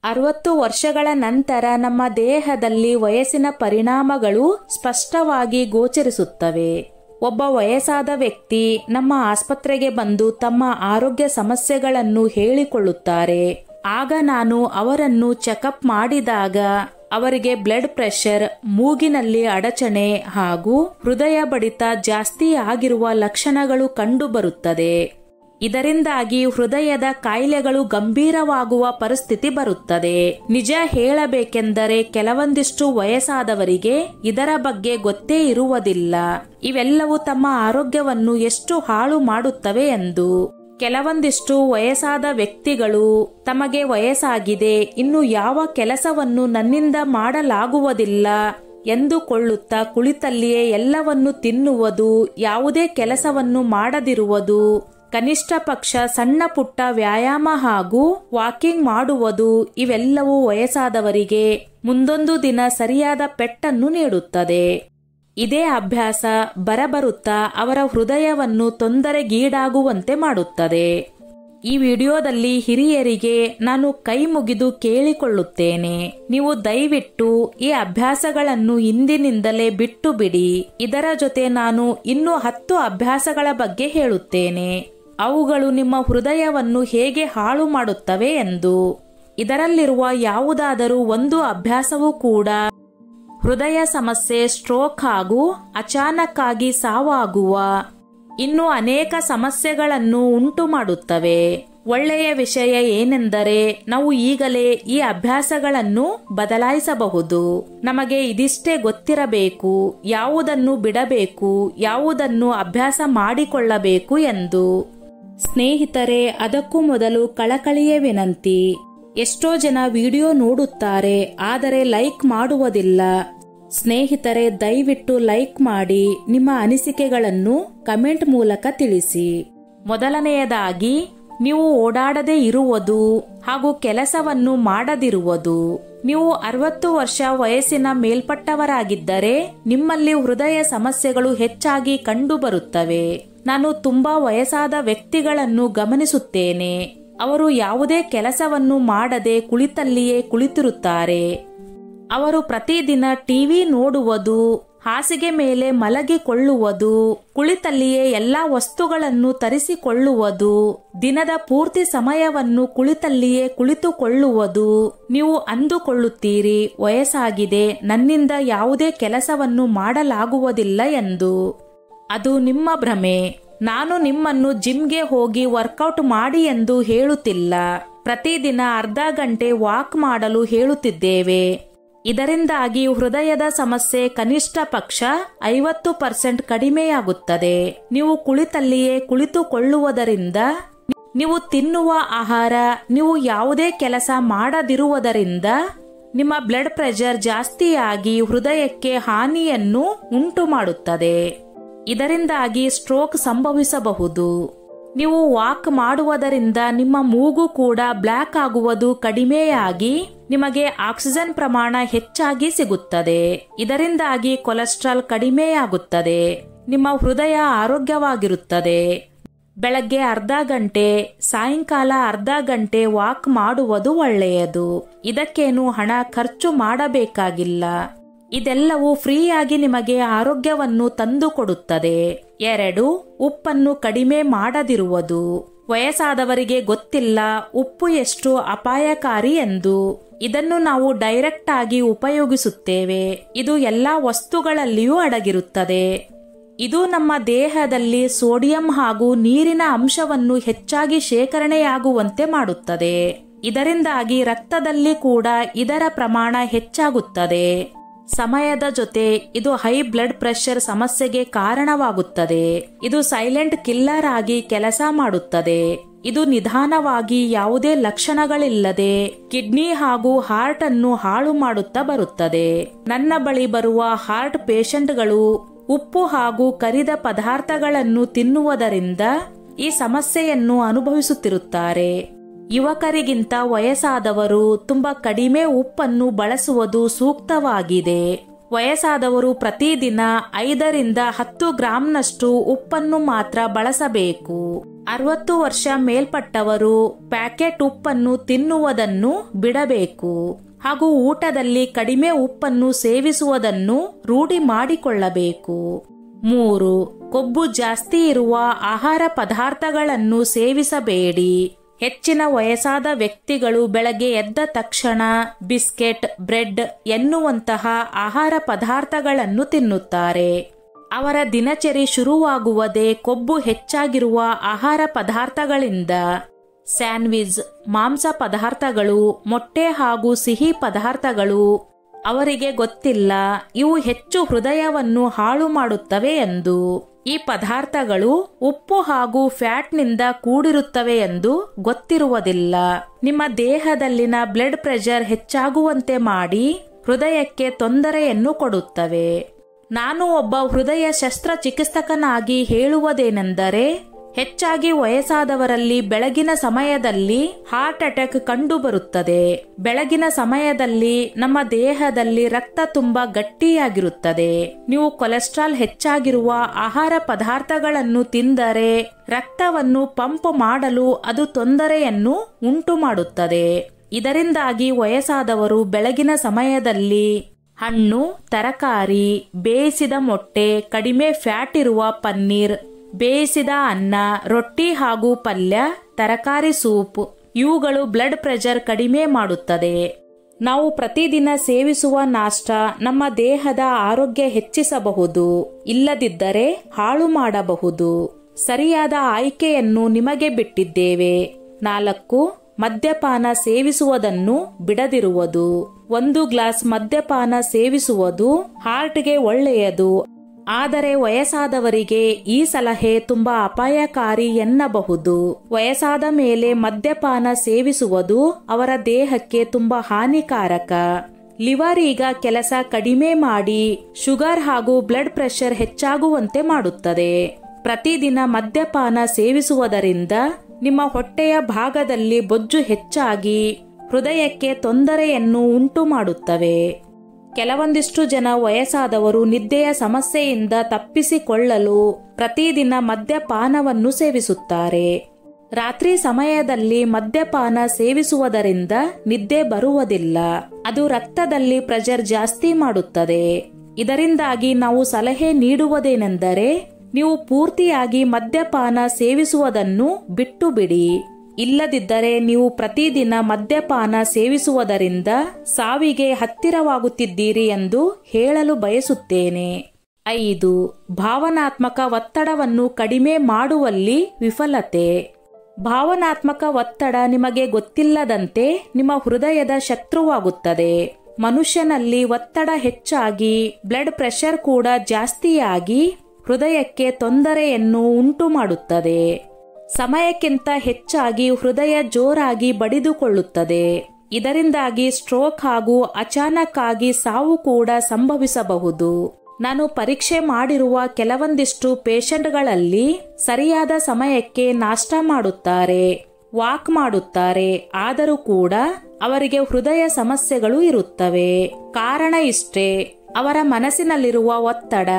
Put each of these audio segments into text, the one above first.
60 ವರ್ಷಗಳ ನಂತರ ನಮ್ಮ ದೇಹದಲ್ಲಿ ವಯಸ್ಸಿನ ಪರಿಣಾಮಗಳು ಸ್ಪಷ್ಟವಾಗಿ ಗೋಚರಿಸುತ್ತವೆ. ಒಬ್ಬ ವಯಸ್ಸಾದ ವ್ಯಕ್ತಿ ನಮ್ಮ ಆಸ್ಪತ್ರೆಗೆ ಬಂದು ತಮ್ಮ ಆರೋಗ್ಯ ಸಮಸ್ಯೆಗಳನ್ನು ಹೇಳಿಕೊಳ್ಳುತ್ತಾರೆ. ಆಗ ನಾನು ಅವರನ್ನು ಚೆಕಪ್ ಮಾಡಿದಾಗ ಅವರಿಗೆ ಬ್ಲಡ್ ಪ್ರೆಷರ್, ಮೂಗಿನಲ್ಲಿ ಅಡಚಣೆ ಹಾಗೂ ಹೃದಯ ಬಡಿತ ಜಾಸ್ತಿ ಆಗಿರುವ ಲಕ್ಷಣಗಳು ಕಂಡುಬರುತ್ತದೆ. ಇದರಿಂದಾಗಿ ಹೃದಯದ ಕಾಯಿಲೆಗಳು ಗಂಭೀರವಾಗುವ ಪರಿಸ್ಥಿತಿ ಬರುತ್ತದೆ. ನಿಜ ಹೇಳಬೇಕೆಂದರೆ ಕೆಲವೊಂದಿಷ್ಟು ವಯಸ್ಸಾದವರಿಗೆ ಇದರ ಬಗ್ಗೆ ಗೊತ್ತೇ ಇರುವುದಿಲ್ಲ. ಇವೆಲ್ಲವೂ ತಮ್ಮ ಆರೋಗ್ಯವನ್ನು ಎಷ್ಟು ಹಾಳು ಮಾಡುತ್ತವೆ ಎಂದು. ಕೆಲವೊಂದಿಷ್ಟು ವಯಸ್ಸಾದ ವ್ಯಕ್ತಿಗಳು ತಮಗೆ ವಯಸ್ಸಾಗಿದೆ, ಇನ್ನು ಯಾವ ಕೆಲಸವನ್ನು ನನ್ನಿಂದ ಮಾಡಲಾಗುವುದಿಲ್ಲ ಎಂದುಕೊಳ್ಳುತ್ತಾ ಕುಳಿತಲ್ಲಿಯೇ ಎಲ್ಲವನ್ನು ತಿನ್ನುವುದು, ಯಾವುದೇ ಕೆಲಸವನ್ನು ಮಾಡದಿರುವುದು, ಕನಿಷ್ಠ ಪಕ್ಷ ಸಣ್ಣ ಪುಟ್ಟ ವ್ಯಾಯಾಮ ಹಾಗೂ ವಾಕಿಂಗ್ ಮಾಡುವುದು, ಇವೆಲ್ಲವೂ ವಯಸ್ಸಾದವರಿಗೆ ಮುಂದೊಂದು ದಿನ ಸರಿಯಾದ ಪೆಟ್ಟನ್ನು ನೀಡುತ್ತದೆ. ಇದೇ ಅಭ್ಯಾಸ ಬರಬರುತ್ತಾ ಅವರ ಹೃದಯವನ್ನು ತೊಂದರೆಗೀಡಾಗುವಂತೆ ಮಾಡುತ್ತದೆ. ಈ ವಿಡಿಯೋದಲ್ಲಿ ಹಿರಿಯರಿಗೆ ನಾನು ಕೈ ಮುಗಿದು ಕೇಳಿಕೊಳ್ಳುತ್ತೇನೆ, ನೀವು ದಯವಿಟ್ಟು ಈ ಅಭ್ಯಾಸಗಳನ್ನು ಇಂದಿನಿಂದಲೇ ಬಿಟ್ಟು ಬಿಡಿ. ಇದರ ಜೊತೆ ನಾನು ಇನ್ನೂ 10 ಅಭ್ಯಾಸಗಳ ಬಗ್ಗೆ ಹೇಳುತ್ತೇನೆ, ಅವುಗಳು ನಿಮ್ಮ ಹೃದಯವನ್ನು ಹೇಗೆ ಹಾಳು ಮಾಡುತ್ತವೆ ಎಂದು. ಇದರಲ್ಲಿರುವ ಯಾವುದಾದರೂ ಒಂದು ಅಭ್ಯಾಸವೂ ಕೂಡ ಹೃದಯ ಸಮಸ್ಯೆ, ಸ್ಟ್ರೋಕ್ ಹಾಗೂ ಅಚಾನಕ್ಕಾಗಿ ಸಾವಾಗುವ ಇನ್ನೂ ಅನೇಕ ಸಮಸ್ಯೆಗಳನ್ನು ಉಂಟು ಮಾಡುತ್ತವೆ. ಒಳ್ಳೆಯ ವಿಷಯ ಏನೆಂದರೆ ನಾವು ಈಗಲೇ ಈ ಅಭ್ಯಾಸಗಳನ್ನು ಬದಲಾಯಿಸಬಹುದು. ನಮಗೆ ಇದಿಷ್ಟೇ ಗೊತ್ತಿರಬೇಕು, ಯಾವುದನ್ನು ಬಿಡಬೇಕು, ಯಾವುದನ್ನು ಅಭ್ಯಾಸ ಮಾಡಿಕೊಳ್ಳಬೇಕು ಎಂದು. ಸ್ನೇಹಿತರೆ, ಅದಕ್ಕೂ ಮೊದಲು ಕಳಕಳಿಯ ವಿನಂತಿ. ಎಷ್ಟೋ ಜನ ವಿಡಿಯೋ ನೋಡುತ್ತಾರೆ, ಆದರೆ ಲೈಕ್ ಮಾಡುವುದಿಲ್ಲ. ಸ್ನೇಹಿತರೆ, ದಯವಿಟ್ಟು ಲೈಕ್ ಮಾಡಿ, ನಿಮ್ಮ ಅನಿಸಿಕೆಗಳನ್ನು ಕಮೆಂಟ್ ಮೂಲಕ ತಿಳಿಸಿ. ಮೊದಲನೆಯದಾಗಿ, ನೀವು ಓಡಾಡದೇ ಇರುವುದು ಹಾಗೂ ಕೆಲಸವನ್ನು ಮಾಡದಿರುವುದು. ನೀವು 60 ವರ್ಷ ವಯಸ್ಸಿನ ಮೇಲ್ಪಟ್ಟವರಾಗಿದ್ದರೆ ನಿಮ್ಮಲ್ಲಿ ಹೃದಯ ಸಮಸ್ಯೆಗಳು ಹೆಚ್ಚಾಗಿ ಕಂಡುಬರುತ್ತವೆ. ನಾನು ತುಂಬಾ ವಯಸ್ಸಾದ ವ್ಯಕ್ತಿಗಳನ್ನು ಗಮನಿಸುತ್ತೇನೆ. ಅವರು ಯಾವುದೇ ಕೆಲಸವನ್ನು ಮಾಡದೆ ಕುಳಿತಲ್ಲಿಯೇ ಕುಳಿತಿರುತ್ತಾರೆ. ಅವರು ಪ್ರತಿದಿನ ಟಿವಿ ನೋಡುವುದು, ಹಾಸಿಗೆ ಮೇಲೆ ಮಲಗಿಕೊಳ್ಳುವುದು, ಕುಳಿತಲ್ಲಿಯೇ ಎಲ್ಲಾ ವಸ್ತುಗಳನ್ನು ತರಿಸಿಕೊಳ್ಳುವುದು, ದಿನದ ಪೂರ್ತಿ ಸಮಯವನ್ನು ಕುಳಿತಲ್ಲಿಯೇ ಕುಳಿತುಕೊಳ್ಳುವುದು. ನೀವು ಅಂದುಕೊಳ್ಳುತ್ತೀರಿ, ವಯಸ್ಸಾಗಿದೆ, ನನ್ನಿಂದ ಯಾವುದೇ ಕೆಲಸವನ್ನು ಮಾಡಲಾಗುವುದಿಲ್ಲ ಎಂದು. ಅದು ನಿಮ್ಮ ಭ್ರಮೆ. ನಾನು ನಿಮ್ಮನ್ನು ಜಿಮ್ಗೆ ಹೋಗಿ ವರ್ಕೌಟ್ ಮಾಡಿ ಎಂದು ಹೇಳುತ್ತಿಲ್ಲ. ಪ್ರತಿದಿನ ಅರ್ಧ ಗಂಟೆ ವಾಕ್ ಮಾಡಲು ಹೇಳುತ್ತಿದ್ದೇವೆ. ಇದರಿಂದಾಗಿ ಹೃದಯದ ಸಮಸ್ಯೆ ಕನಿಷ್ಠ ಪಕ್ಷ 50% ಕಡಿಮೆಯಾಗುತ್ತದೆ. ನೀವು ಕುಳಿತಲ್ಲಿಯೇ ಕುಳಿತುಕೊಳ್ಳುವುದರಿಂದ, ನೀವು ತಿನ್ನುವ ಆಹಾರ, ನೀವು ಯಾವುದೇ ಕೆಲಸ ಮಾಡದಿರುವುದರಿಂದ ನಿಮ್ಮ ಬ್ಲಡ್ ಪ್ರೆಷರ್ ಜಾಸ್ತಿಯಾಗಿ ಹೃದಯಕ್ಕೆ ಹಾನಿಯನ್ನು ಉಂಟು ಮಾಡುತ್ತದೆ. ಇದರಿಂದಾಗಿ ಸ್ಟ್ರೋಕ್ ಸಂಭವಿಸಬಹುದು. ನೀವು ವಾಕ್ ಮಾಡುವುದರಿಂದ ನಿಮ್ಮ ಮೂಗು ಕೂಡ ಬ್ಲಾಕ್ ಆಗುವುದು ಕಡಿಮೆಯಾಗಿ ನಿಮಗೆ ಆಕ್ಸಿಜನ್ ಪ್ರಮಾಣ ಹೆಚ್ಚಾಗಿ ಸಿಗುತ್ತದೆ. ಇದರಿಂದಾಗಿ ಕೊಲೆಸ್ಟ್ರಾಲ್ ಕಡಿಮೆಯಾಗುತ್ತದೆ. ನಿಮ್ಮ ಹೃದಯ ಆರೋಗ್ಯವಾಗಿರುತ್ತದೆ. ಬೆಳಗ್ಗೆ ಅರ್ಧ ಗಂಟೆ, ಸಾಯಂಕಾಲ ಅರ್ಧ ಗಂಟೆ ವಾಕ್ ಮಾಡುವುದು ಒಳ್ಳೆಯದು. ಇದಕ್ಕೇನು ಹಣ ಖರ್ಚು ಮಾಡಬೇಕಾಗಿಲ್ಲ. ಇದೆಲ್ಲವೂ ಫ್ರೀಯಾಗಿ ನಿಮಗೆ ಆರೋಗ್ಯವನ್ನು ತಂದುಕೊಡುತ್ತದೆ. 2, ಉಪ್ಪನ್ನು ಕಡಿಮೆ ಮಾಡದಿರುವುದು. ವಯಸ್ಸಾದವರಿಗೆ ಗೊತ್ತಿಲ್ಲ ಉಪ್ಪು ಎಷ್ಟು ಅಪಾಯಕಾರಿ ಎಂದು. ಇದನ್ನು ನಾವು ಡೈರೆಕ್ಟ್ ಆಗಿ ಉಪಯೋಗಿಸುತ್ತೇವೆ. ಇದು ಎಲ್ಲಾ ವಸ್ತುಗಳಲ್ಲಿಯೂ ಅಡಗಿರುತ್ತದೆ. ಇದು ನಮ್ಮ ದೇಹದಲ್ಲಿ ಸೋಡಿಯಂ ಹಾಗೂ ನೀರಿನ ಅಂಶವನ್ನು ಹೆಚ್ಚಾಗಿ ಶೇಖರಣೆಯಾಗುವಂತೆ ಮಾಡುತ್ತದೆ. ಇದರಿಂದಾಗಿ ರಕ್ತದಲ್ಲಿ ಕೂಡ ಇದರ ಪ್ರಮಾಣ ಹೆಚ್ಚಾಗುತ್ತದೆ. ಸಮಯದ ಜೊತೆ ಇದು ಹೈ ಬ್ಲಡ್ ಪ್ರೆಷರ್ ಸಮಸ್ಯೆಗೆ ಕಾರಣವಾಗುತ್ತದೆ. ಇದು ಸೈಲೆಂಟ್ ಕಿಲ್ಲರ್ ಆಗಿ ಕೆಲಸ ಮಾಡುತ್ತದೆ. ಇದು ನಿಧಾನವಾಗಿ ಯಾವುದೇ ಲಕ್ಷಣಗಳಿಲ್ಲದೆ ಕಿಡ್ನಿ ಹಾಗೂ ಹಾರ್ಟ್ ಅನ್ನು ಹಾಳು ಮಾಡುತ್ತಾ ಬರುತ್ತದೆ. ನನ್ನ ಬಳಿ ಬರುವ ಹಾರ್ಟ್ ಪೇಷಂಟ್ಗಳು ಉಪ್ಪು ಹಾಗೂ ಕರಿದ ಪದಾರ್ಥಗಳನ್ನು ತಿನ್ನುವುದರಿಂದ ಈ ಸಮಸ್ಯೆಯನ್ನು ಅನುಭವಿಸುತ್ತಿರುತ್ತಾರೆ. ಯುವಕರಿಗಿಂತ ವಯಸ್ಸಾದವರು ತುಂಬಾ ಕಡಿಮೆ ಉಪ್ಪನ್ನು ಬಳಸುವುದು ಸೂಕ್ತವಾಗಿದೆ. ವಯಸ್ಸಾದವರು ಪ್ರತಿದಿನ 5ರಿಂದ 10 ಗ್ರಾಂನಷ್ಟು ಉಪ್ಪನ್ನು ಮಾತ್ರ ಬಳಸಬೇಕು. 60 ವರ್ಷ ಮೇಲ್ಪಟ್ಟವರು ಪ್ಯಾಕೆಟ್ ಉಪ್ಪನ್ನು ತಿನ್ನುವುದನ್ನು ಬಿಡಬೇಕು ಹಾಗೂ ಊಟದಲ್ಲಿ ಕಡಿಮೆ ಉಪ್ಪನ್ನು ಸೇವಿಸುವುದನ್ನು ರೂಢಿ ಮಾಡಿಕೊಳ್ಳಬೇಕು. 3. ಕೊಬ್ಬು ಜಾಸ್ತಿ ಇರುವ ಆಹಾರ ಪದಾರ್ಥಗಳನ್ನು ಸೇವಿಸಬೇಡಿ. ಹೆಚ್ಚಿನ ವಯಸ್ಸಾದ ವ್ಯಕ್ತಿಗಳು ಬೆಳಗ್ಗೆ ಎದ್ದ ತಕ್ಷಣ ಬಿಸ್ಕೆಟ್, ಬ್ರೆಡ್ ಎನ್ನುವಂತಹ ಆಹಾರ ಪದಾರ್ಥಗಳನ್ನು ತಿನ್ನುತ್ತಾರೆ. ಅವರ ದಿನಚರಿ ಶುರುವಾಗುವುದೇ ಕೊಬ್ಬು ಹೆಚ್ಚಾಗಿರುವ ಆಹಾರ ಪದಾರ್ಥಗಳಿಂದ. ಸ್ಯಾಂಡ್ವಿಚ್, ಮಾಂಸ ಪದಾರ್ಥಗಳು, ಮೊಟ್ಟೆ ಹಾಗೂ ಸಿಹಿ ಪದಾರ್ಥಗಳು. ಅವರಿಗೆ ಗೊತ್ತಿಲ್ಲ ಇವು ಹೆಚ್ಚು ಹೃದಯವನ್ನು ಹಾಳು ಮಾಡುತ್ತವೆ ಎಂದು. ಈ ಪದಾರ್ಥಗಳು ಉಪ್ಪು ಹಾಗೂ ಫ್ಯಾಟ್ನಿಂದ ಕೂಡಿರುತ್ತವೆ ಎಂದು ಗೊತ್ತಿರುವುದಿಲ್ಲ. ನಿಮ್ಮ ದೇಹದಲ್ಲಿನ ಬ್ಲಡ್ ಪ್ರೆಷರ್ ಹೆಚ್ಚಾಗುವಂತೆ ಮಾಡಿ ಹೃದಯಕ್ಕೆ ತೊಂದರೆಯನ್ನು ಕೊಡುತ್ತವೆ. ನಾನು ಒಬ್ಬ ಹೃದಯ ಶಸ್ತ್ರಚಿಕಿತ್ಸಕನಾಗಿ ಹೇಳುವುದೇನೆಂದರೆ, ಹೆಚ್ಚಾಗಿ ವಯಸ್ಸಾದವರಲ್ಲಿ ಬೆಳಗಿನ ಸಮಯದಲ್ಲಿ ಹಾರ್ಟ್ ಅಟ್ಯಾಕ್ ಕಂಡುಬರುತ್ತದೆ. ಬೆಳಗಿನ ಸಮಯದಲ್ಲಿ ನಮ್ಮ ದೇಹದಲ್ಲಿ ರಕ್ತ ತುಂಬಾ ಗಟ್ಟಿಯಾಗಿರುತ್ತದೆ. ನೀವು ಕೊಲೆಸ್ಟ್ರಾಲ್ ಹೆಚ್ಚಾಗಿರುವ ಆಹಾರ ಪದಾರ್ಥಗಳನ್ನು ತಿಂದರೆ ರಕ್ತವನ್ನು ಪಂಪ್ ಮಾಡಲು ಅದು ತೊಂದರೆಯನ್ನು ಉಂಟು ಮಾಡುತ್ತದೆ. ಇದರಿಂದಾಗಿ ವಯಸ್ಸಾದವರು ಬೆಳಗಿನ ಸಮಯದಲ್ಲಿ ಹಣ್ಣು, ತರಕಾರಿ, ಬೇಯಿಸಿದ ಮೊಟ್ಟೆ, ಕಡಿಮೆ ಫ್ಯಾಟ್ ಇರುವ ಪನ್ನೀರ್, ಬೇಯಿಸಿದ ಅನ್ನ, ರೊಟ್ಟಿ ಹಾಗೂ ಪಲ್ಯ, ತರಕಾರಿ ಸೂಪ್ ಇವುಗಳು ಬ್ಲಡ್ ಪ್ರೆಷರ್ ಕಡಿಮೆ ಮಾಡುತ್ತದೆ. ನಾವು ಪ್ರತಿದಿನ ಸೇವಿಸುವ ನಾಷ್ಟ ನಮ್ಮ ದೇಹದ ಆರೋಗ್ಯ ಹೆಚ್ಚಿಸಬಹುದು, ಇಲ್ಲದಿದ್ದರೆ ಹಾಳು ಮಾಡಬಹುದು. ಸರಿಯಾದ ಆಯ್ಕೆಯನ್ನು ನಿಮಗೆ ಬಿಟ್ಟಿದ್ದೇವೆ. 4. ಮದ್ಯಪಾನ ಸೇವಿಸುವುದನ್ನು ಬಿಡದಿರುವುದು. 1 ಗ್ಲಾಸ್ ಮದ್ಯಪಾನ ಸೇವಿಸುವುದು ಹಾರ್ಟ್ಗೆ ಒಳ್ಳೆಯದು. ಆದರೆ ವಯಸ್ಸಾದವರಿಗೆ ಈ ಸಲಹೆ ತುಂಬಾ ಅಪಾಯಕಾರಿ ಎನ್ನಬಹುದು. ವಯಸ್ಸಾದ ಮೇಲೆ ಮದ್ಯಪಾನ ಸೇವಿಸುವುದು ಅವರ ದೇಹಕ್ಕೆ ತುಂಬಾ ಹಾನಿಕಾರಕ. ಲಿವರ್ ಈಗ ಕೆಲಸ ಕಡಿಮೆ ಮಾಡಿ ಶುಗರ್ ಹಾಗೂ ಬ್ಲಡ್ ಪ್ರೆಷರ್ ಹೆಚ್ಚಾಗುವಂತೆ ಮಾಡುತ್ತದೆ. ಪ್ರತಿದಿನ ಮದ್ಯಪಾನ ಸೇವಿಸುವುದರಿಂದ ನಿಮ್ಮ ಹೊಟ್ಟೆಯ ಭಾಗದಲ್ಲಿ ಬೊಜ್ಜು ಹೆಚ್ಚಾಗಿ ಹೃದಯಕ್ಕೆ ತೊಂದರೆಯನ್ನು ಉಂಟು ಮಾಡುತ್ತವೆ. ಕೆಲವೊಂದಿಷ್ಟು ಜನ ವಯಸ್ಸಾದವರು ನಿದ್ದೆಯ ಸಮಸ್ಯೆಯಿಂದ ತಪ್ಪಿಸಿಕೊಳ್ಳಲು ಪ್ರತಿದಿನ ಮದ್ಯಪಾನವನ್ನು ಸೇವಿಸುತ್ತಾರೆ. ರಾತ್ರಿ ಸಮಯದಲ್ಲಿ ಮದ್ಯಪಾನ ಸೇವಿಸುವುದರಿಂದ ನಿದ್ದೆ ಬರುವುದಿಲ್ಲ. ಅದು ರಕ್ತದಲ್ಲಿ ಪ್ರೆಷರ್ ಜಾಸ್ತಿ ಮಾಡುತ್ತದೆ. ಇದರಿಂದಾಗಿ ನಾವು ಸಲಹೆ ನೀಡುವುದೇನೆಂದರೆ, ನೀವು ಪೂರ್ತಿಯಾಗಿ ಮದ್ಯಪಾನ ಸೇವಿಸುವುದನ್ನು ಬಿಟ್ಟು ಬಿಡಿ. ಇಲ್ಲದಿದ್ದರೆ ನೀವು ಪ್ರತಿದಿನ ಮದ್ಯಪಾನ ಸೇವಿಸುವುದರಿಂದ ಸಾವಿಗೆ ಹತ್ತಿರವಾಗುತ್ತಿದ್ದೀರಿ ಎಂದು ಹೇಳಲು ಬಯಸುತ್ತೇನೆ. 5. ಭಾವನಾತ್ಮಕ ಒತ್ತಡವನ್ನು ಕಡಿಮೆ ಮಾಡುವಲ್ಲಿ ವಿಫಲತೆ. ಭಾವನಾತ್ಮಕ ಒತ್ತಡ ನಿಮಗೆ ಗೊತ್ತಿಲ್ಲದಂತೆ ನಿಮ್ಮ ಹೃದಯದ ಶತ್ರುವಾಗುತ್ತದೆ. ಮನುಷ್ಯನಲ್ಲಿ ಒತ್ತಡ ಹೆಚ್ಚಾಗಿ ಬ್ಲಡ್ ಪ್ರೆಷರ್ ಕೂಡ ಜಾಸ್ತಿಯಾಗಿ ಹೃದಯಕ್ಕೆ ತೊಂದರೆಯನ್ನು ಉಂಟು ಮಾಡುತ್ತದೆ. ಸಮಯಕ್ಕಿಂತ ಹೆಚ್ಚಾಗಿ ಹೃದಯ ಜೋರಾಗಿ ಬಡಿದುಕೊಳ್ಳುತ್ತದೆ. ಇದರಿಂದಾಗಿ ಸ್ಟ್ರೋಕ್ ಹಾಗೂ ಅಚಾನಕ್ ಆಗಿ ಸಾವು ಕೂಡ ಸಂಭವಿಸಬಹುದು. ನಾನು ಪರೀಕ್ಷೆ ಮಾಡಿರುವ ಕೆಲವೊಂದಿಷ್ಟು ಪೇಷಂಟ್ಗಳಲ್ಲಿ ಸರಿಯಾದ ಸಮಯಕ್ಕೆ ನಾಷ್ಟ ಮಾಡುತ್ತಾರೆ, ವಾಕ್ ಮಾಡುತ್ತಾರೆ, ಆದರೂ ಕೂಡ ಅವರಿಗೆ ಹೃದಯ ಸಮಸ್ಯೆಗಳು ಇರುತ್ತವೆ. ಕಾರಣ ಇಷ್ಟೇ, ಅವರ ಮನಸ್ಸಿನಲ್ಲಿರುವ ಒತ್ತಡ,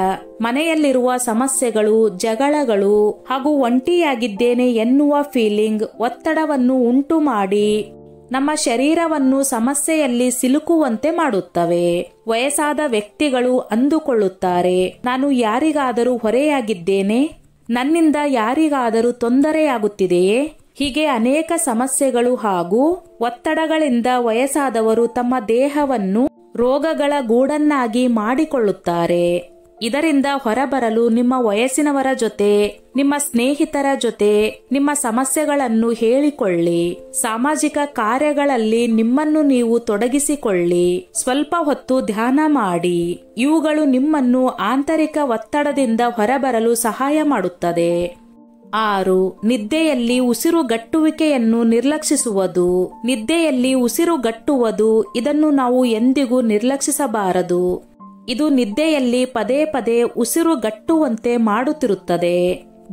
ಮನೆಯಲ್ಲಿರುವ ಸಮಸ್ಯೆಗಳು, ಜಗಳಗಳು ಹಾಗೂ ಒಂಟಿಯಾಗಿದ್ದೇನೆ ಎನ್ನುವ ಫೀಲಿಂಗ್ ಒತ್ತಡವನ್ನು ಉಂಟು ಮಾಡಿ ನಮ್ಮ ಶರೀರವನ್ನು ಸಮಸ್ಯೆಯಲ್ಲಿ ಸಿಲುಕುವಂತೆ ಮಾಡುತ್ತವೆ. ವಯಸ್ಸಾದ ವ್ಯಕ್ತಿಗಳು ಅಂದುಕೊಳ್ಳುತ್ತಾರೆ, ನಾನು ಯಾರಿಗಾದರೂ ಹೊರೆಯಾಗಿದ್ದೇನೆ, ನನ್ನಿಂದ ಯಾರಿಗಾದರೂ ತೊಂದರೆಯಾಗುತ್ತಿದೆಯೇ? ಹೀಗೆ ಅನೇಕ ಸಮಸ್ಯೆಗಳು ಹಾಗೂ ಒತ್ತಡಗಳಿಂದ ವಯಸ್ಸಾದವರು ತಮ್ಮ ದೇಹವನ್ನು ರೋಗಗಳ ಗೂಡನ್ನಾಗಿ ಮಾಡಿಕೊಳ್ಳುತ್ತಾರೆ. ಇದರಿಂದ ಹೊರಬರಲು ನಿಮ್ಮ ವಯಸ್ಸಿನವರ ಜೊತೆ, ನಿಮ್ಮ ಸ್ನೇಹಿತರ ಜೊತೆ ನಿಮ್ಮ ಸಮಸ್ಯೆಗಳನ್ನು ಹೇಳಿಕೊಳ್ಳಿ. ಸಾಮಾಜಿಕ ಕಾರ್ಯಗಳಲ್ಲಿ ನಿಮ್ಮನ್ನು ನೀವು ತೊಡಗಿಸಿಕೊಳ್ಳಿ. ಸ್ವಲ್ಪ ಹೊತ್ತು ಧ್ಯಾನ ಮಾಡಿ. ಇವುಗಳು ನಿಮ್ಮನ್ನು ಆಂತರಿಕ ಒತ್ತಡದಿಂದ ಹೊರಬರಲು ಸಹಾಯ ಮಾಡುತ್ತದೆ. 6. ನಿದ್ದೆಯಲ್ಲಿ ಉಸಿರುಗಟ್ಟುವಿಕೆಯನ್ನು ನಿರ್ಲಕ್ಷಿಸುವುದು. ನಿದ್ದೆಯಲ್ಲಿ ಉಸಿರುಗಟ್ಟುವುದು, ಇದನ್ನು ನಾವು ಎಂದಿಗೂ ನಿರ್ಲಕ್ಷಿಸಬಾರದು. ಇದು ನಿದ್ದೆಯಲ್ಲಿ ಪದೇ ಪದೇ ಉಸಿರುಗಟ್ಟುವಂತೆ ಮಾಡುತ್ತಿರುತ್ತದೆ.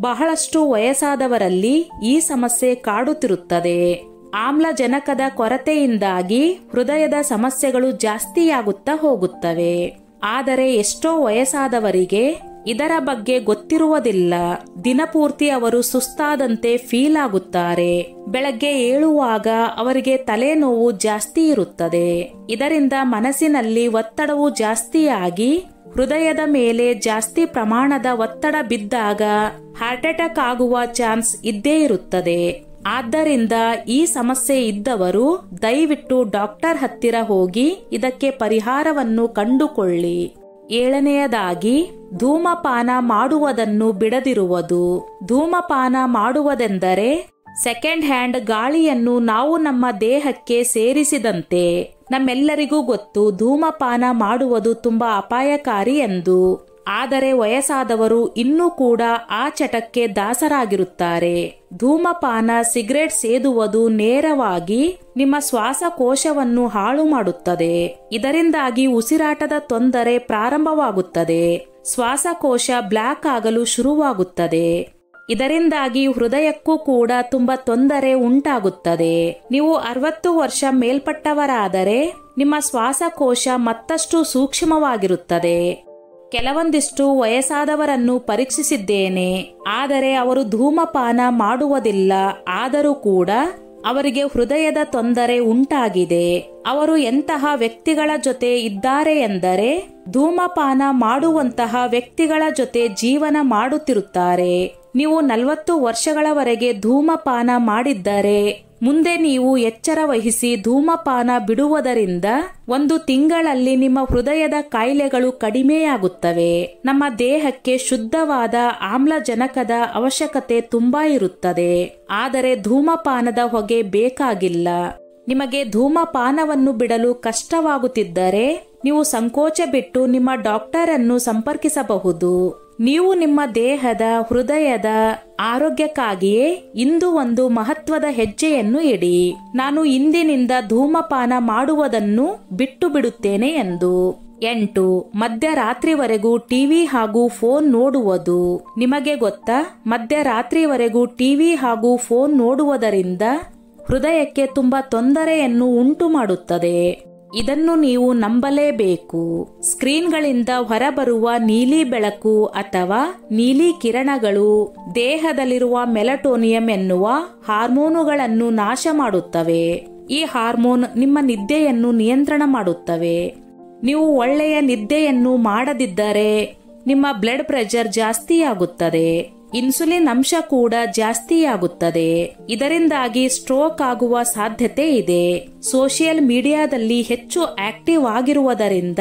ಬಹಳಷ್ಟು ವಯಸ್ಸಾದವರಲ್ಲಿ ಈ ಸಮಸ್ಯೆ ಕಾಡುತ್ತಿರುತ್ತದೆ. ಆಮ್ಲಜನಕದ ಕೊರತೆಯಿಂದಾಗಿ ಹೃದಯದ ಸಮಸ್ಯೆಗಳು ಜಾಸ್ತಿಯಾಗುತ್ತಾ ಹೋಗುತ್ತವೆ. ಆದರೆ ಎಷ್ಟೋ ವಯಸ್ಸಾದವರಿಗೆ ಇದರ ಬಗ್ಗೆ ಗೊತ್ತಿರುವುದಿಲ್ಲ. ದಿನಪೂರ್ತಿ ಅವರು ಸುಸ್ತಾದಂತೆ ಫೀಲ್ ಆಗುತ್ತಾರೆ. ಬೆಳಗ್ಗೆ ಏಳುವಾಗ ಅವರಿಗೆ ತಲೆನೋವು ಜಾಸ್ತಿ ಇರುತ್ತದೆ. ಇದರಿಂದ ಮನಸ್ಸಿನಲ್ಲಿ ಒತ್ತಡವು ಜಾಸ್ತಿಯಾಗಿ ಹೃದಯದ ಮೇಲೆ ಜಾಸ್ತಿ ಪ್ರಮಾಣದ ಒತ್ತಡ ಬಿದ್ದಾಗ ಹಾರ್ಟ್ ಅಟ್ಯಾಕ್ ಆಗುವ ಚಾನ್ಸ್ ಇದ್ದೇ ಇರುತ್ತದೆ. ಆದ್ದರಿಂದ ಈ ಸಮಸ್ಯೆ ಇದ್ದವರು ದಯವಿಟ್ಟು ಡಾಕ್ಟರ್ ಹತ್ತಿರ ಹೋಗಿ ಇದಕ್ಕೆ ಪರಿಹಾರವನ್ನು ಕಂಡುಕೊಳ್ಳಿ. 7ನೇಯದಾಗಿ ಧೂಮಪಾನ ಮಾಡುವುದನ್ನು ಬಿಡದಿರುವುದು. ಧೂಮಪಾನ ಮಾಡುವುದೆಂದರೆ ಸೆಕೆಂಡ್ ಹ್ಯಾಂಡ್ ಗಾಳಿಯನ್ನು ನಾವು ನಮ್ಮ ದೇಹಕ್ಕೆ ಸೇರಿಸಿದಂತೆ. ನಮ್ಮೆಲ್ಲರಿಗೂ ಗೊತ್ತು ಧೂಮಪಾನ ಮಾಡುವುದು ತುಂಬಾ ಅಪಾಯಕಾರಿ ಎಂದು. ಆದರೆ ವಯಸ್ಸಾದವರು ಇನ್ನೂ ಕೂಡ ಆ ಚಟಕ್ಕೆ ದಾಸರಾಗಿರುತ್ತಾರೆ. ಧೂಮಪಾನ ಸಿಗರೆಟ್ ಸೇದುವುದು ನೇರವಾಗಿ ನಿಮ್ಮ ಶ್ವಾಸಕೋಶವನ್ನು ಹಾಳು ಮಾಡುತ್ತದೆ. ಇದರಿಂದಾಗಿ ಉಸಿರಾಟದ ತೊಂದರೆ ಪ್ರಾರಂಭವಾಗುತ್ತದೆ. ಶ್ವಾಸಕೋಶ ಬ್ಲಾಕ್ ಆಗಲು ಶುರುವಾಗುತ್ತದೆ. ಇದರಿಂದಾಗಿ ಹೃದಯಕ್ಕೂ ಕೂಡ ತುಂಬಾ ತೊಂದರೆ ಉಂಟಾಗುತ್ತದೆ. ನೀವು 60 ವರ್ಷ ಮೇಲ್ಪಟ್ಟವರಾದರೆ ನಿಮ್ಮ ಶ್ವಾಸಕೋಶ ಮತ್ತಷ್ಟು ಸೂಕ್ಷ್ಮವಾಗಿರುತ್ತದೆ. ಕೆಲವೊಂದಿಷ್ಟು ವಯಸ್ಸಾದವರನ್ನು ಪರೀಕ್ಷಿಸಿದ್ದೇನೆ, ಆದರೆ ಅವರು ಧೂಮಪಾನ ಮಾಡುವುದಿಲ್ಲ. ಆದರೂ ಕೂಡ ಅವರಿಗೆ ಹೃದಯದ ತೊಂದರೆ ಉಂಟಾಗಿದೆ. ಅವರು ಎಂತಹ ವ್ಯಕ್ತಿಗಳ ಜೊತೆ ಇದ್ದಾರೆ ಎಂದರೆ ಧೂಮಪಾನ ಮಾಡುವಂತಹ ವ್ಯಕ್ತಿಗಳ ಜೊತೆ ಜೀವನ ಮಾಡುತ್ತಿರುತ್ತಾರೆ. ನೀವು 40 ವರ್ಷಗಳವರೆಗೆ ಧೂಮಪಾನ ಮಾಡಿದ್ದರೆ ಮುಂದೆ ನೀವು ಎಚ್ಚರ ವಹಿಸಿ ಧೂಮಪಾನ ಬಿಡುವುದರಿಂದ 1 ತಿಂಗಳಲ್ಲಿ ನಿಮ್ಮ ಹೃದಯದ ಕಾಯಿಲೆಗಳು ಕಡಿಮೆಯಾಗುತ್ತವೆ. ನಮ್ಮ ದೇಹಕ್ಕೆ ಶುದ್ಧವಾದ ಆಮ್ಲಜನಕದ ಅವಶ್ಯಕತೆ ತುಂಬಾ ಇರುತ್ತದೆ. ಆದರೆ ಧೂಮಪಾನದ ಹೊಗೆ ಬೇಕಾಗಿಲ್ಲ. ನಿಮಗೆ ಧೂಮಪಾನವನ್ನು ಬಿಡಲು ಕಷ್ಟವಾಗುತ್ತಿದ್ದರೆ ನೀವು ಸಂಕೋಚ ಬಿಟ್ಟು ನಿಮ್ಮ ಡಾಕ್ಟರ್ ಅನ್ನು ಸಂಪರ್ಕಿಸಬಹುದು. ನೀವು ನಿಮ್ಮ ದೇಹದ ಹೃದಯದ ಆರೋಗ್ಯಕ್ಕಾಗಿಯೇ ಇಂದು ಒಂದು ಮಹತ್ವದ ಹೆಜ್ಜೆಯನ್ನು ಇಡಿ. ನಾನು ಇಂದಿನಿಂದ ಧೂಮಪಾನ ಮಾಡುವುದನ್ನು ಬಿಟ್ಟು ಬಿಡುತ್ತೇನೆ ಎಂದು. 8. ಮಧ್ಯರಾತ್ರಿವರೆಗೂ ಟಿವಿ ಹಾಗೂ ಫೋನ್ ನೋಡುವುದು. ನಿಮಗೆ ಗೊತ್ತಾ, ಮಧ್ಯರಾತ್ರಿವರೆಗೂ ಟಿವಿ ಹಾಗೂ ಫೋನ್ ನೋಡುವುದರಿಂದ ಹೃದಯಕ್ಕೆ ತುಂಬಾ ತೊಂದರೆಯನ್ನು ಉಂಟು ಮಾಡುತ್ತದೆ. ಇದನ್ನು ನೀವು ನಂಬಲೇಬೇಕು. ಸ್ಕ್ರೀನ್ಗಳಿಂದ ಹೊರಬರುವ ನೀಲಿ ಬೆಳಕು ಅಥವಾ ನೀಲಿ ಕಿರಣಗಳು ದೇಹದಲ್ಲಿರುವ ಮೆಲಟೋನಿಯಂ ಎನ್ನುವ ಹಾರ್ಮೋನುಗಳನ್ನು ನಾಶ ಮಾಡುತ್ತವೆ. ಈ ಹಾರ್ಮೋನ್ ನಿಮ್ಮ ನಿದ್ದೆಯನ್ನು ನಿಯಂತ್ರಣ ಮಾಡುತ್ತವೆ. ನೀವು ಒಳ್ಳೆಯ ನಿದ್ದೆಯನ್ನು ಮಾಡದಿದ್ದರೆ ನಿಮ್ಮ ಬ್ಲಡ್ ಪ್ರೆಷರ್ ಜಾಸ್ತಿಯಾಗುತ್ತದೆ. ಇನ್ಸುಲಿನ್ ಅಂಶ ಕೂಡ ಜಾಸ್ತಿಯಾಗುತ್ತದೆ. ಇದರಿಂದಾಗಿ ಸ್ಟ್ರೋಕ್ ಆಗುವ ಸಾಧ್ಯತೆ ಇದೆ. ಸೋಷಿಯಲ್ ಮೀಡಿಯಾದಲ್ಲಿ ಹೆಚ್ಚು ಆಕ್ಟಿವ್ ಆಗಿರುವುದರಿಂದ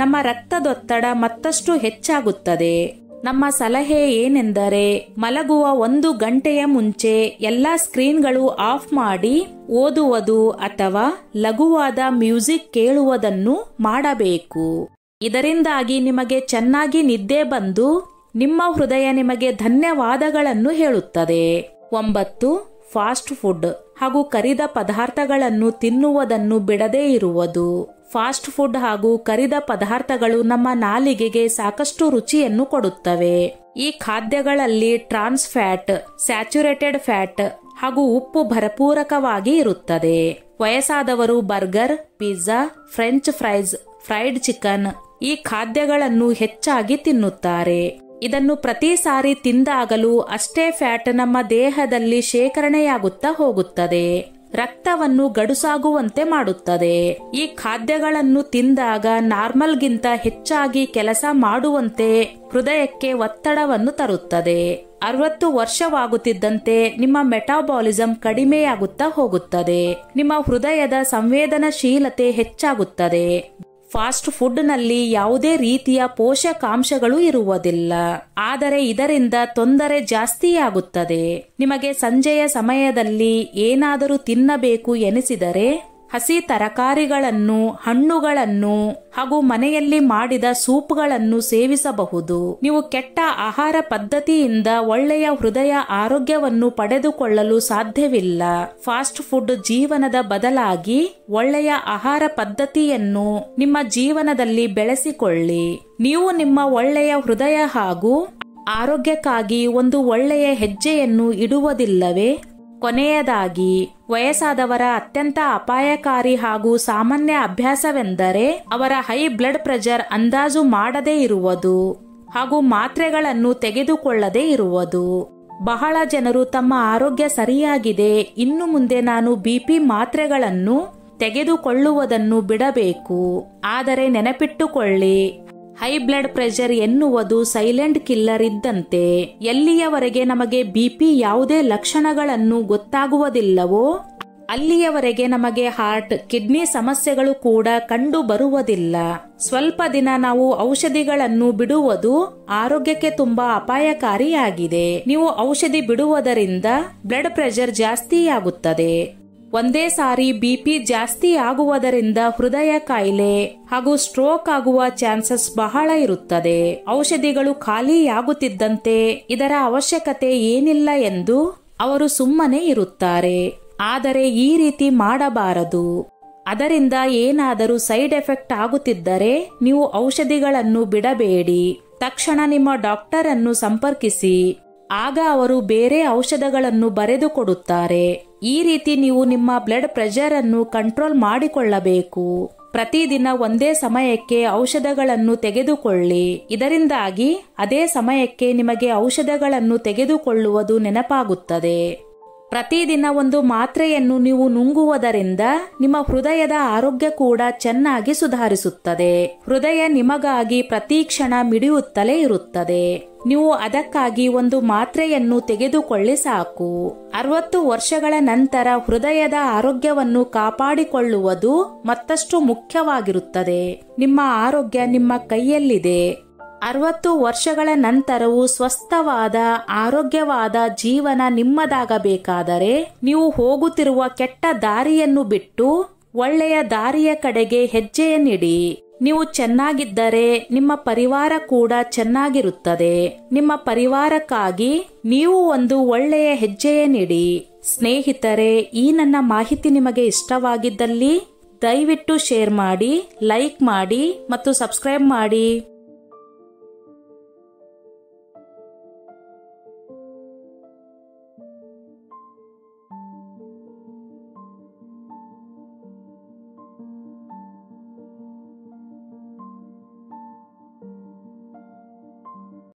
ನಮ್ಮ ರಕ್ತದೊತ್ತಡ ಮತ್ತಷ್ಟು ಹೆಚ್ಚಾಗುತ್ತದೆ. ನಮ್ಮ ಸಲಹೆ ಏನೆಂದರೆ ಮಲಗುವ 1 ಗಂಟೆಯ ಮುಂಚೆ ಎಲ್ಲಾ ಸ್ಕ್ರೀನ್ಗಳು ಆಫ್ ಮಾಡಿ ಓದುವುದು ಅಥವಾ ಲಘುವಾದ ಮ್ಯೂಸಿಕ್ ಕೇಳುವುದನ್ನು ಮಾಡಬೇಕು. ಇದರಿಂದಾಗಿ ನಿಮಗೆ ಚೆನ್ನಾಗಿ ನಿದ್ದೆ ಬಂದು ನಿಮ್ಮ ಹೃದಯ ನಿಮಗೆ ಧನ್ಯವಾದಗಳನ್ನು ಹೇಳುತ್ತದೆ. 9. ಫಾಸ್ಟ್ ಫುಡ್ ಹಾಗೂ ಕರಿದ ಪದಾರ್ಥಗಳನ್ನು ತಿನ್ನುವುದನ್ನು ಬಿಡದೇ ಇರುವುದು. ಫಾಸ್ಟ್ ಫುಡ್ ಹಾಗೂ ಕರಿದ ಪದಾರ್ಥಗಳು ನಮ್ಮ ನಾಲಿಗೆಗೆ ಸಾಕಷ್ಟು ರುಚಿಯನ್ನು ಕೊಡುತ್ತವೆ. ಈ ಖಾದ್ಯಗಳಲ್ಲಿ ಟ್ರಾನ್ಸ್ ಫ್ಯಾಟ್, ಸ್ಯಾಚುರೇಟೆಡ್ ಫ್ಯಾಟ್ ಹಾಗೂ ಉಪ್ಪು ಭರಪೂರಕವಾಗಿ ಇರುತ್ತದೆ. ವಯಸ್ಸಾದವರು burger, pizza, french fries, fried chicken ಈ ಖಾದ್ಯಗಳನ್ನು ಹೆಚ್ಚಾಗಿ ತಿನ್ನುತ್ತಾರೆ. ಇದನ್ನು ಪ್ರತಿ ಸಾರಿ ತಿಂದಾಗಲೂ ಅಷ್ಟೇ ಫ್ಯಾಟ್ ನಮ್ಮ ದೇಹದಲ್ಲಿ ಶೇಖರಣೆಯಾಗುತ್ತಾ ಹೋಗುತ್ತದೆ. ರಕ್ತವನ್ನು ಗಡುಸಾಗುವಂತೆ ಮಾಡುತ್ತದೆ. ಈ ಖಾದ್ಯಗಳನ್ನು ತಿಂದಾಗ ನಾರ್ಮಲ್ಗಿಂತ ಹೆಚ್ಚಾಗಿ ಕೆಲಸ ಮಾಡುವಂತೆ ಹೃದಯಕ್ಕೆ ಒತ್ತಡವನ್ನು ತರುತ್ತದೆ. 60 ವರ್ಷವಾಗುತ್ತಿದ್ದಂತೆ ನಿಮ್ಮ ಮೆಟಾಬಾಲಿಸಂ ಕಡಿಮೆಯಾಗುತ್ತಾ ಹೋಗುತ್ತದೆ. ನಿಮ್ಮ ಹೃದಯದ ಸಂವೇದನಶೀಲತೆ ಹೆಚ್ಚಾಗುತ್ತದೆ. ಫಾಸ್ಟ್ ಫುಡ್ನಲ್ಲಿ ಯಾವುದೇ ರೀತಿಯ ಪೋಷಕಾಂಶಗಳು ಇರುವುದಿಲ್ಲ. ಆದರೆ ಇದರಿಂದ ತೊಂದರೆ ಜಾಸ್ತಿಯಾಗುತ್ತದೆ. ನಿಮಗೆ ಸಂಜೆಯ ಸಮಯದಲ್ಲಿ ಏನಾದರೂ ತಿನ್ನಬೇಕು ಎನಿಸಿದರೆ ಹಸಿ ತರಕಾರಿಗಳನ್ನು, ಹಣ್ಣುಗಳನ್ನು ಹಾಗೂ ಮನೆಯಲ್ಲಿ ಮಾಡಿದ ಸೂಪ್ಗಳನ್ನು ಸೇವಿಸಬಹುದು. ನೀವು ಕೆಟ್ಟ ಆಹಾರ ಪದ್ಧತಿಯಿಂದ ಒಳ್ಳೆಯ ಹೃದಯ ಆರೋಗ್ಯವನ್ನು ಪಡೆದುಕೊಳ್ಳಲು ಸಾಧ್ಯವಿಲ್ಲ. ಫಾಸ್ಟ್ ಫುಡ್ ಜೀವನದ ಬದಲಾಗಿ ಒಳ್ಳೆಯ ಆಹಾರ ಪದ್ಧತಿಯನ್ನು ನಿಮ್ಮ ಜೀವನದಲ್ಲಿ ಬೆಳೆಸಿಕೊಳ್ಳಿ. ನೀವು ನಿಮ್ಮ ಒಳ್ಳೆಯ ಹೃದಯ ಹಾಗೂ ಆರೋಗ್ಯಕ್ಕಾಗಿ ಒಂದು ಒಳ್ಳೆಯ ಹೆಜ್ಜೆಯನ್ನು ಇಡುವುದಿಲ್ಲವೇ? ಕೊನೆಯದಾಗಿ, ವಯಸ್ಸಾದವರ ಅತ್ಯಂತ ಅಪಾಯಕಾರಿ ಹಾಗೂ ಸಾಮಾನ್ಯ ಅಭ್ಯಾಸವೆಂದರೆ ಅವರ ಹೈ ಬ್ಲಡ್ ಪ್ರೆಷರ್ ಅಂದಾಜು ಮಾಡದೇ ಇರುವುದು ಹಾಗೂ ಮಾತ್ರೆಗಳನ್ನು ತೆಗೆದುಕೊಳ್ಳದೇ ಇರುವುದು. ಬಹಳ ಜನರು ತಮ್ಮ ಆರೋಗ್ಯ ಸರಿಯಾಗಿದೆ, ಇನ್ನು ಮುಂದೆ ನಾನು ಬಿಪಿ ಮಾತ್ರೆಗಳನ್ನು ತೆಗೆದುಕೊಳ್ಳುವುದನ್ನು ಬಿಡಬೇಕು. ಆದರೆ ನೆನಪಿಟ್ಟುಕೊಳ್ಳಿ, ಹೈ ಬ್ಲಡ್ ಪ್ರೆಷರ್ ಎನ್ನುವುದು ಸೈಲೆಂಟ್ ಕಿಲ್ಲರ್ ಇದ್ದಂತೆ. ಎಲ್ಲಿಯವರೆಗೆ ನಮಗೆ ಬಿಪಿ ಯಾವುದೇ ಲಕ್ಷಣಗಳನ್ನು ಗೊತ್ತಾಗುವುದಿಲ್ಲವೋ ಅಲ್ಲಿಯವರೆಗೆ ನಮಗೆ ಹಾರ್ಟ್, ಕಿಡ್ನಿ ಸಮಸ್ಯೆಗಳು ಕೂಡ ಕಂಡು ಬರುವುದಿಲ್ಲ. ಸ್ವಲ್ಪ ದಿನ ನಾವು ಔಷಧಿಗಳನ್ನು ಬಿಡುವುದು ಆರೋಗ್ಯಕ್ಕೆ ತುಂಬಾ ಅಪಾಯಕಾರಿಯಾಗಿದೆ. ನೀವು ಔಷಧಿ ಬಿಡುವುದರಿಂದ ಬ್ಲಡ್ ಪ್ರೆಷರ್ ಜಾಸ್ತಿಯಾಗುತ್ತದೆ. ಒಂದೇ ಸಾರಿ ಬಿಪಿ ಜಾಸ್ತಿ ಆಗುವುದರಿಂದ ಹೃದಯ ಕಾಯಿಲೆ ಹಾಗೂ ಸ್ಟ್ರೋಕ್ ಆಗುವ ಚಾನ್ಸಸ್ ಬಹಳ ಇರುತ್ತದೆ. ಔಷಧಿಗಳು ಖಾಲಿಯಾಗುತ್ತಿದ್ದಂತೆ ಇದರ ಅವಶ್ಯಕತೆ ಏನಿಲ್ಲ ಎಂದು ಅವರು ಸುಮ್ಮನೆ ಇರುತ್ತಾರೆ. ಆದರೆ ಈ ರೀತಿ ಮಾಡಬಾರದು. ಅದರಿಂದ ಏನಾದರೂ ಸೈಡ್ ಎಫೆಕ್ಟ್ ಆಗುತ್ತಿದ್ದರೆ ನೀವು ಔಷಧಿಗಳನ್ನು ಬಿಡಬೇಡಿ. ತಕ್ಷಣ ನಿಮ್ಮ ಡಾಕ್ಟರ್ ಅನ್ನು ಸಂಪರ್ಕಿಸಿ. ಆಗ ಅವರು ಬೇರೆ ಔಷಧಗಳನ್ನು ಬರೆದು ಕೊಡುತ್ತಾರೆ. ಈ ರೀತಿ ನೀವು ನಿಮ್ಮ ಬ್ಲಡ್ ಪ್ರೆಷರ್ ಅನ್ನು ಕಂಟ್ರೋಲ್ ಮಾಡಿಕೊಳ್ಳಬೇಕು. ಪ್ರತಿದಿನ ಒಂದೇ ಸಮಯಕ್ಕೆ ಔಷಧಗಳನ್ನು ತೆಗೆದುಕೊಳ್ಳಿ. ಇದರಿಂದಾಗಿ ಅದೇ ಸಮಯಕ್ಕೆ ನಿಮಗೆ ಔಷಧಗಳನ್ನು ತೆಗೆದುಕೊಳ್ಳುವುದು ನೆನಪಾಗುತ್ತದೆ. ಪ್ರತಿದಿನ ಒಂದು ಮಾತ್ರೆಯನ್ನು ನೀವು ನುಂಗುವುದರಿಂದ ನಿಮ್ಮ ಹೃದಯದ ಆರೋಗ್ಯ ಕೂಡ ಚೆನ್ನಾಗಿ ಸುಧಾರಿಸುತ್ತದೆ. ಹೃದಯ ನಿಮಗಾಗಿ ಪ್ರತಿ ಕ್ಷಣ ಮಿಡಿಯುತ್ತಲೇ ಇರುತ್ತದೆ. ನೀವು ಅದಕ್ಕಾಗಿ ಒಂದು ಮಾತ್ರೆಯನ್ನು ತೆಗೆದುಕೊಳ್ಳಿ ಸಾಕು. 60 ವರ್ಷಗಳ ನಂತರ ಹೃದಯದ ಆರೋಗ್ಯವನ್ನು ಕಾಪಾಡಿಕೊಳ್ಳುವುದು ಮತ್ತಷ್ಟು ಮುಖ್ಯವಾಗಿರುತ್ತದೆ. ನಿಮ್ಮ ಆರೋಗ್ಯ ನಿಮ್ಮ ಕೈಯಲ್ಲಿದೆ. 60 ವರ್ಷಗಳ ನಂತರವೂ ಸ್ವಸ್ಥವಾದ ಆರೋಗ್ಯವಾದ ಜೀವನ ನಿಮ್ಮದಾಗಬೇಕಾದರೆ ನೀವು ಹೋಗುತ್ತಿರುವ ಕೆಟ್ಟ ದಾರಿಯನ್ನು ಬಿಟ್ಟು ಒಳ್ಳೆಯ ದಾರಿಯ ಕಡೆಗೆ ಹೆಜ್ಜೆಯನ್ನಿಡಿ. ನೀವು ಚೆನ್ನಾಗಿದ್ದರೆ ನಿಮ್ಮ ಪರಿವಾರ ಕೂಡ ಚೆನ್ನಾಗಿರುತ್ತದೆ. ನಿಮ್ಮ ಪರಿವಾರಕ್ಕಾಗಿ ನೀವು ಒಂದು ಒಳ್ಳೆಯ ಹೆಜ್ಜೆಯನ್ನಿಡಿ. ಸ್ನೇಹಿತರೆ, ಈ ನನ್ನ ಮಾಹಿತಿ ನಿಮಗೆ ಇಷ್ಟವಾಗಿದ್ದಲ್ಲಿ ದಯವಿಟ್ಟು ಶೇರ್ ಮಾಡಿ, ಲೈಕ್ ಮಾಡಿ ಮತ್ತು ಸಬ್ಸ್ಕ್ರೈಬ್ ಮಾಡಿ.